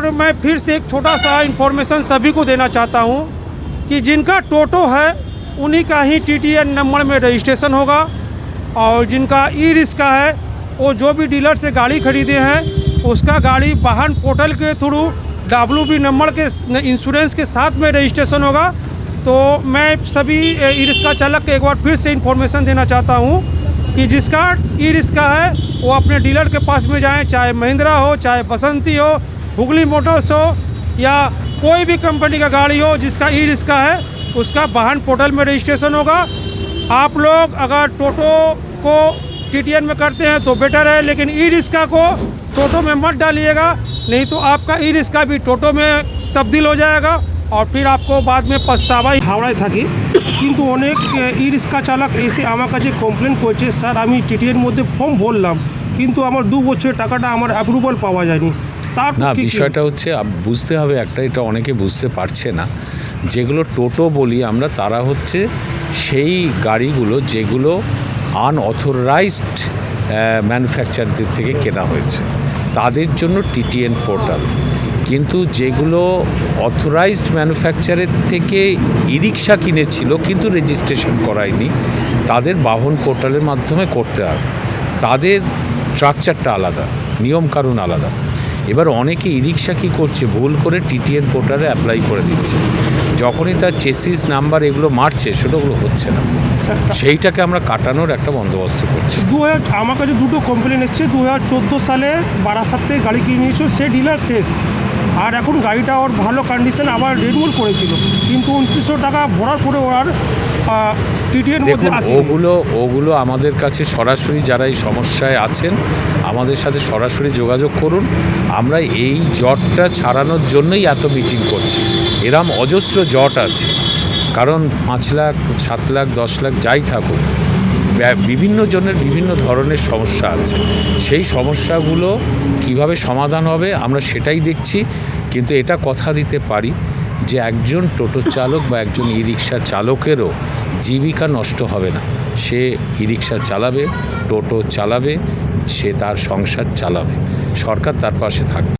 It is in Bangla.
और मैं फिर से एक छोटा सा इन्फॉर्मेशन सभी को देना चाहता हूँ कि जिनका टोटो है उन्हीं का ही TTN नंबर में रजिस्ट्रेशन होगा, और जिनका ई रिक्शा है वो जो भी डीलर से गाड़ी खरीदे हैं उसका गाड़ी वाहन पोर्टल के थ्रू WB नंबर के इंश्योरेंस के साथ में रजिस्ट्रेशन होगा। तो मैं सभी ई रिक्शा चालक को एक बार फिर से इन्फॉर्मेशन देना चाहता हूँ कि जिसका ई रिक्शा है वो अपने डीलर के पास में जाएं, चाहे महिंद्रा हो, चाहे बसंती हो, हुगली मोटर्स हो, या कोई भी कंपनी का गाड़ी हो, जिसका ई रिक्शा है उसका वाहन पोर्टल में रजिस्ट्रेशन होगा। आप लोग अगर टोटो को TTN में करते हैं तो बेटर है, लेकिन ई रिक्शा को टोटो में मत डालिएगा, नहीं तो आपका ई रिक्शा भी टोटो में तब्दील हो जाएगा और फिर आपको बाद में पछतावा। हावड़ाয় থাকি, কিন্তু অনেক ই রিক্সা চালক এসে আমার কাছে কমপ্লেন করছে, স্যার আমি TTN মধ্যে ফর্ম ভরলাম কিন্তু আমার 2 বছরের টাকাটা আমার অ্যাপ্রুভাল পাওয়া যায়নি। তার না, বিষয়টা হচ্ছে বুঝতে হবে একটা, এটা অনেকে বুঝতে পারছে না। যেগুলো টোটো বলি আমরা, তারা হচ্ছে সেই গাড়িগুলো যেগুলো আনঅথরাইজড ম্যানুফ্যাকচারদের থেকে কেনা হয়েছে, তাদের জন্য TTN পোর্টাল। কিন্তু যেগুলো অথরাইজড ম্যানুফ্যাকচারের থেকে ই রিক্সা কিনেছিল কিন্তু রেজিস্ট্রেশন করায়নি, তাদের বাহন পোর্টালের মাধ্যমে করতে হবে। তাদের স্ট্রাকচারটা আলাদা, নিয়মকানুন আলাদা। এবার অনেকে ই রিক্সা কী করছে, ভুল করে TTN পোর্টালে অ্যাপ্লাই করে দিচ্ছে, যখনই তার চেসিস নাম্বার এগুলো মারছে সেটাগুলো হচ্ছে না, সেইটাকে আমরা কাটানোর একটা বন্দোবস্ত করছি। আমার কাছে দুটো কমপ্লেন এসছে। 2014 সালে বারাসাত থেকে গাড়ি কিনে নিয়েছিল, সে ডিলার শেষ, আর এখন গাড়িটা ওর ভালো কন্ডিশন, আবার রিনিউয়াল করেছিল, কিন্তু 2900 টাকা ভরার পরে ওর TTN মধ্যে আসে। ওগুলো আমাদের কাছে সরাসরি যারা এই সমস্যায় আছেন আমাদের সাথে সরাসরি যোগাযোগ করুন। আমরা এই জটটা ছাড়ানোর জন্যই এত মিটিং করছি। এরম অজস্র জট আছে, কারণ 5 লাখ 7 লাখ 10 লাখ যাই থাকুক, বিভিন্ন জনের বিভিন্ন ধরনের সমস্যা আছে। সেই সমস্যাগুলো কিভাবে সমাধান হবে আমরা সেটাই দেখছি। কিন্তু এটা কথা দিতে পারি যে একজন টোটো চালক বা একজন ই রিক্সা চালকেরও জীবিকা নষ্ট হবে না। সে ই রিক্সা চালাবে, টোটো চালাবে, সে তার সংসার চালাবে, সরকার তার পাশে থাকবে।